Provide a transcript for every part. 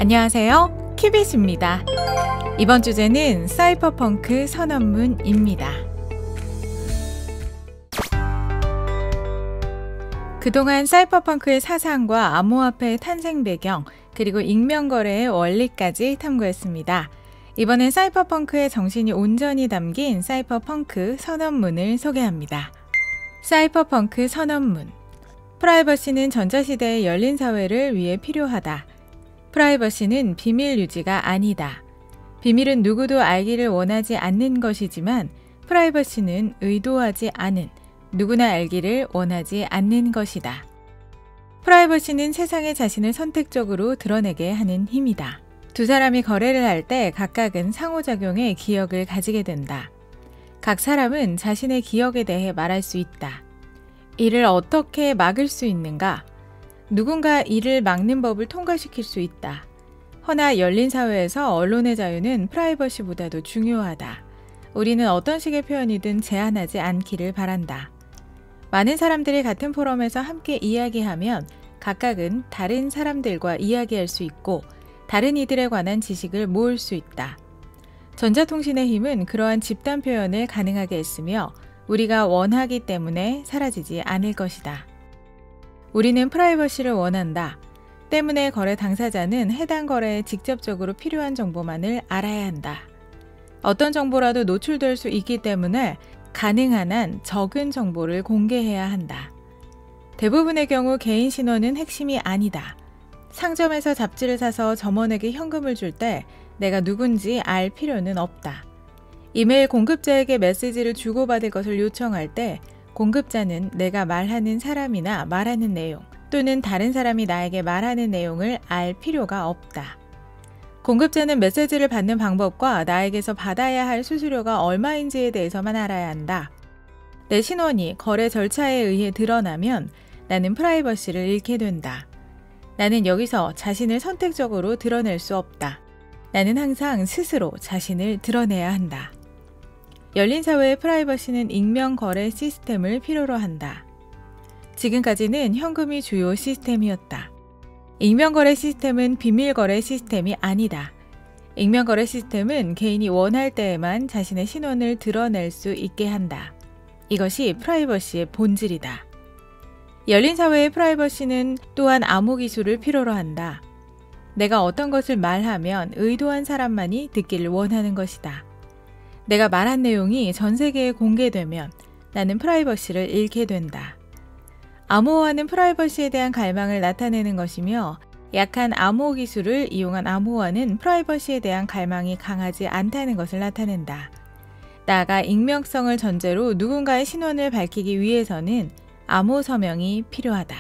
안녕하세요, 키빗입니다. 이번 주제는 사이버펑크 선언문입니다. 그동안 사이버펑크의 사상과 암호화폐의 탄생 배경, 그리고 익명거래의 원리까지 탐구했습니다. 이번엔 사이버펑크의 정신이 온전히 담긴 사이버펑크 선언문을 소개합니다. 사이버펑크 선언문. 프라이버시는 전자시대의 열린 사회를 위해 필요하다. 프라이버시는 비밀 유지가 아니다. 비밀은 누구도 알기를 원하지 않는 것이지만 프라이버시는 의도하지 않은, 누구나 알기를 원하지 않는 것이다. 프라이버시는 세상에 자신을 선택적으로 드러내게 하는 힘이다. 두 사람이 거래를 할 때 각각은 상호작용의 기억을 가지게 된다. 각 사람은 자신의 기억에 대해 말할 수 있다. 이를 어떻게 막을 수 있는가? 누군가 이를 막는 법을 통과시킬 수 있다. 허나 열린 사회에서 언론의 자유는 프라이버시보다도 중요하다. 우리는 어떤 식의 표현이든 제한하지 않기를 바란다. 많은 사람들이 같은 포럼에서 함께 이야기하면 각각은 다른 사람들과 이야기할 수 있고 다른 이들에 관한 지식을 모을 수 있다. 전자통신의 힘은 그러한 집단 표현을 가능하게 했으며 우리가 원하기 때문에 사라지지 않을 것이다. 우리는 프라이버시를 원한다. 때문에 거래 당사자는 해당 거래에 직접적으로 필요한 정보만을 알아야 한다. 어떤 정보라도 노출될 수 있기 때문에 가능한 한 적은 정보를 공개해야 한다. 대부분의 경우 개인 신원은 핵심이 아니다. 상점에서 잡지를 사서 점원에게 현금을 줄 때 내가 누군지 알 필요는 없다. 이메일 공급자에게 메시지를 주고받을 것을 요청할 때 공급자는 내가 말하는 사람이나 말하는 내용 또는 다른 사람이 나에게 말하는 내용을 알 필요가 없다. 공급자는 메시지를 받는 방법과 나에게서 받아야 할 수수료가 얼마인지에 대해서만 알아야 한다. 내 신원이 거래 절차에 의해 드러나면 나는 프라이버시를 잃게 된다. 나는 여기서 자신을 선택적으로 드러낼 수 없다. 나는 항상 스스로 자신을 드러내야 한다. 열린 사회의 프라이버시는 익명 거래 시스템을 필요로 한다. 지금까지는 현금이 주요 시스템이었다. 익명 거래 시스템은 비밀 거래 시스템이 아니다. 익명 거래 시스템은 개인이 원할 때에만 자신의 신원을 드러낼 수 있게 한다. 이것이 프라이버시의 본질이다. 열린 사회의 프라이버시는 또한 암호 기술을 필요로 한다. 내가 어떤 것을 말하면 의도한 사람만이 듣기를 원하는 것이다. 내가 말한 내용이 전 세계에 공개되면 나는 프라이버시를 잃게 된다. 암호화는 프라이버시에 대한 갈망을 나타내는 것이며 약한 암호 기술을 이용한 암호화는 프라이버시에 대한 갈망이 강하지 않다는 것을 나타낸다. 나아가 익명성을 전제로 누군가의 신원을 밝히기 위해서는 암호 서명이 필요하다.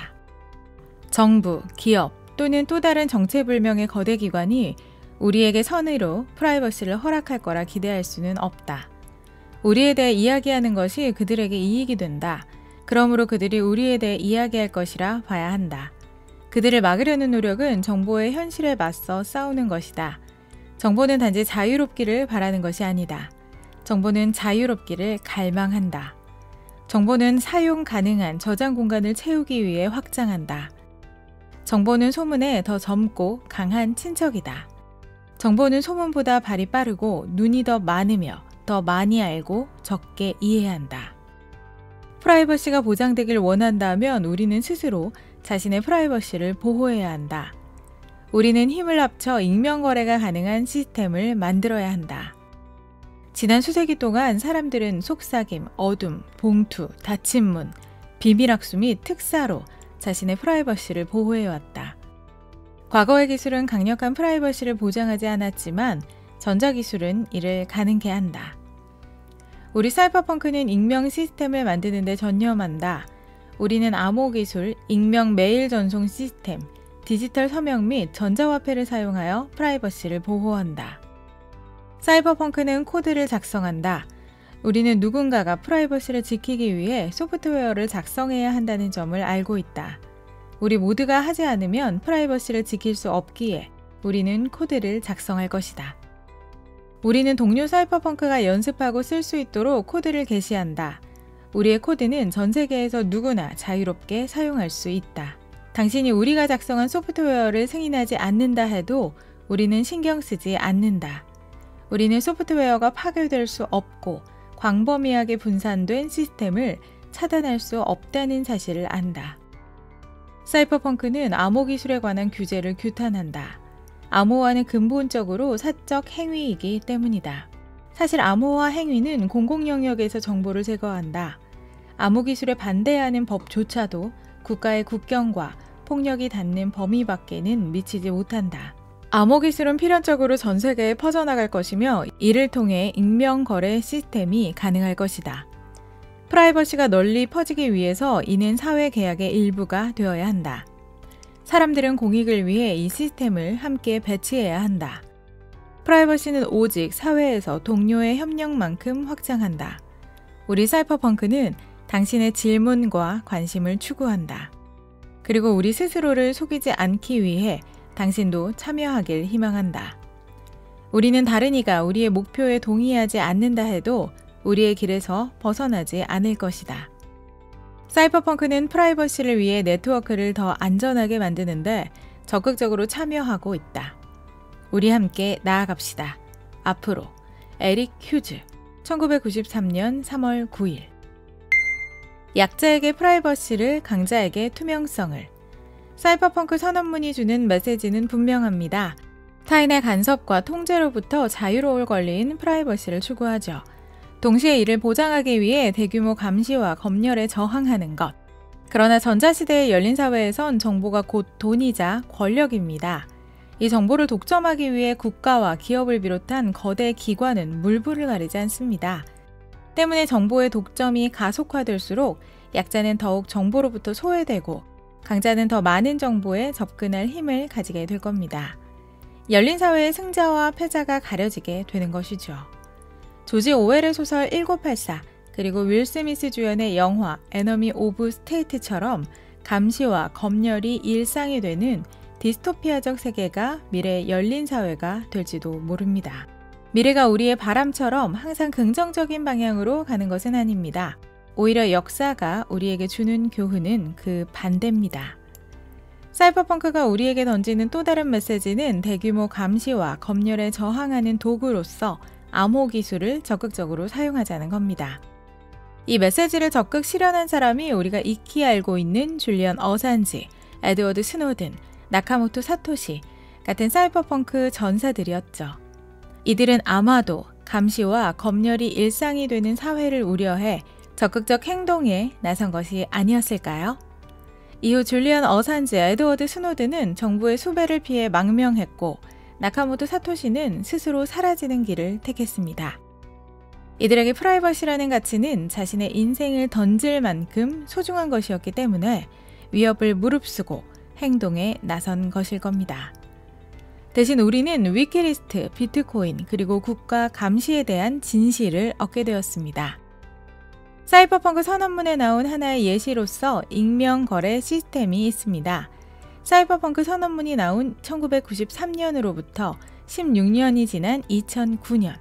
정부, 기업 또는 또 다른 정체불명의 거대 기관이 우리에게 선의로 프라이버시를 허락할 거라 기대할 수는 없다. 우리에 대해 이야기하는 것이 그들에게 이익이 된다. 그러므로 그들이 우리에 대해 이야기할 것이라 봐야 한다. 그들을 막으려는 노력은 정보의 현실에 맞서 싸우는 것이다. 정보는 단지 자유롭기를 바라는 것이 아니다. 정보는 자유롭기를 갈망한다. 정보는 사용 가능한 저장 공간을 채우기 위해 확장한다. 정보는 소문에 더 젊고 강한 친척이다. 정보는 소문보다 발이 빠르고 눈이 더 많으며 더 많이 알고 적게 이해한다. 프라이버시가 보장되길 원한다면 우리는 스스로 자신의 프라이버시를 보호해야 한다. 우리는 힘을 합쳐 익명 거래가 가능한 시스템을 만들어야 한다. 지난 수세기 동안 사람들은 속삭임, 어둠, 봉투, 닫힌 문, 비밀학수 및 특사로 자신의 프라이버시를 보호해왔다. 과거의 기술은 강력한 프라이버시를 보장하지 않았지만 전자기술은 이를 가능케 한다. 우리 사이버펑크는 익명 시스템을 만드는 데 전념한다. 우리는 암호기술, 익명 메일 전송 시스템, 디지털 서명 및 전자화폐를 사용하여 프라이버시를 보호한다. 사이버펑크는 코드를 작성한다. 우리는 누군가가 프라이버시를 지키기 위해 소프트웨어를 작성해야 한다는 점을 알고 있다. 우리 모두가 하지 않으면 프라이버시를 지킬 수 없기에 우리는 코드를 작성할 것이다. 우리는 동료 사이버펑크가 연습하고 쓸 수 있도록 코드를 게시한다. 우리의 코드는 전 세계에서 누구나 자유롭게 사용할 수 있다. 당신이 우리가 작성한 소프트웨어를 승인하지 않는다 해도 우리는 신경 쓰지 않는다. 우리는 소프트웨어가 파괴될 수 없고 광범위하게 분산된 시스템을 차단할 수 없다는 사실을 안다. 사이퍼펑크는 암호 기술에 관한 규제를 규탄한다. 암호화는 근본적으로 사적 행위이기 때문이다. 사실 암호화 행위는 공공 영역에서 정보를 제거한다. 암호 기술에 반대하는 법조차도 국가의 국경과 폭력이 닿는 범위 밖에는 미치지 못한다. 암호 기술은 필연적으로 전 세계에 퍼져나갈 것이며 이를 통해 익명 거래 시스템이 가능할 것이다. 프라이버시가 널리 퍼지기 위해서 이는 사회 계약의 일부가 되어야 한다. 사람들은 공익을 위해 이 시스템을 함께 배치해야 한다. 프라이버시는 오직 사회에서 동료의 협력만큼 확장한다. 우리 사이퍼펑크는 당신의 질문과 관심을 추구한다. 그리고 우리 스스로를 속이지 않기 위해 당신도 참여하길 희망한다. 우리는 다른 이가 우리의 목표에 동의하지 않는다 해도 우리의 길에서 벗어나지 않을 것이다. 사이퍼펑크는 프라이버시를 위해 네트워크를 더 안전하게 만드는데 적극적으로 참여하고 있다. 우리 함께 나아갑시다. 앞으로 에릭 휴즈 1993년 3월 9일 약자에게 프라이버시를, 강자에게 투명성을. 사이퍼펑크 선언문이 주는 메시지는 분명합니다. 타인의 간섭과 통제로부터 자유로울 권리인 프라이버시를 추구하죠. 동시에 이를 보장하기 위해 대규모 감시와 검열에 저항하는 것. 그러나 전자시대의 열린 사회에선 정보가 곧 돈이자 권력입니다. 이 정보를 독점하기 위해 국가와 기업을 비롯한 거대 기관은 물불을 가리지 않습니다. 때문에 정보의 독점이 가속화될수록 약자는 더욱 정보로부터 소외되고 강자는 더 많은 정보에 접근할 힘을 가지게 될 겁니다. 열린 사회의 승자와 패자가 가려지게 되는 것이죠. 조지 오웰의 소설 1984 그리고 윌 스미스 주연의 영화 에너미 오브 스테이트처럼 감시와 검열이 일상이 되는 디스토피아적 세계가 미래의 열린 사회가 될지도 모릅니다. 미래가 우리의 바람처럼 항상 긍정적인 방향으로 가는 것은 아닙니다. 오히려 역사가 우리에게 주는 교훈은 그 반대입니다. 사이버펑크가 우리에게 던지는 또 다른 메시지는 대규모 감시와 검열에 저항하는 도구로서 암호 기술을 적극적으로 사용하자는 겁니다. 이 메시지를 적극 실현한 사람이 우리가 익히 알고 있는 줄리언 어산지, 에드워드 스노든, 나카모토 사토시 같은 사이버펑크 전사들이었죠. 이들은 아마도 감시와 검열이 일상이 되는 사회를 우려해 적극적 행동에 나선 것이 아니었을까요? 이후 줄리언 어산지, 에드워드 스노든은 정부의 수배를 피해 망명했고 나카모토 사토시는 스스로 사라지는 길을 택했습니다. 이들에게 프라이버시라는 가치는 자신의 인생을 던질 만큼 소중한 것이었기 때문에 위협을 무릅쓰고 행동에 나선 것일 겁니다. 대신 우리는 위키리스트, 비트코인, 그리고 국가 감시에 대한 진실을 얻게 되었습니다. 사이버펑크 선언문에 나온 하나의 예시로서 익명 거래 시스템이 있습니다. 사이버펑크 선언문이 나온 1993년으로부터 16년이 지난 2009년,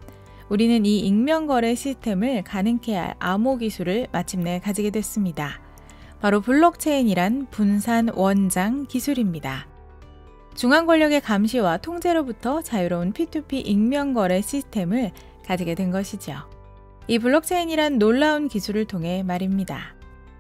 우리는 이 익명 거래 시스템을 가능케 할 암호 기술을 마침내 가지게 됐습니다. 바로 블록체인이란 분산 원장 기술입니다. 중앙 권력의 감시와 통제로부터 자유로운 P2P 익명 거래 시스템을 가지게 된 것이죠. 이 블록체인이란 놀라운 기술을 통해 말입니다.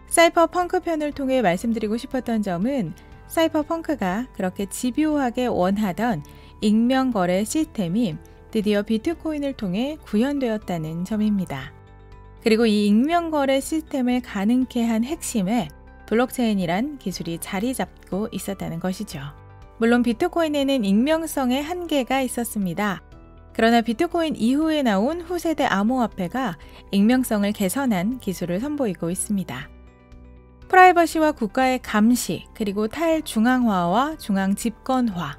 사이퍼펑크 편을 통해 말씀드리고 싶었던 점은 사이퍼펑크가 그렇게 집요하게 원하던 익명 거래 시스템이 드디어 비트코인을 통해 구현되었다는 점입니다. 그리고 이 익명 거래 시스템을 가능케 한 핵심에 블록체인이란 기술이 자리 잡고 있었다는 것이죠. 물론 비트코인에는 익명성의 한계가 있었습니다. 그러나 비트코인 이후에 나온 후세대 암호화폐가 익명성을 개선한 기술을 선보이고 있습니다. 프라이버시와 국가의 감시, 그리고 탈중앙화와 중앙집권화.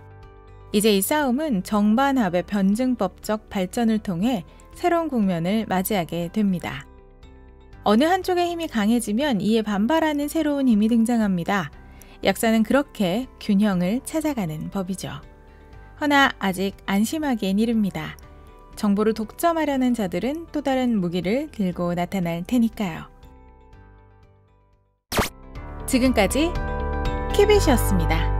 이제 이 싸움은 정반합의 변증법적 발전을 통해 새로운 국면을 맞이하게 됩니다. 어느 한쪽의 힘이 강해지면 이에 반발하는 새로운 힘이 등장합니다. 역사는 그렇게 균형을 찾아가는 법이죠. 허나 아직 안심하기엔 이릅니다. 정보를 독점하려는 자들은 또 다른 무기를 들고 나타날 테니까요. 지금까지 키빗이었습니다.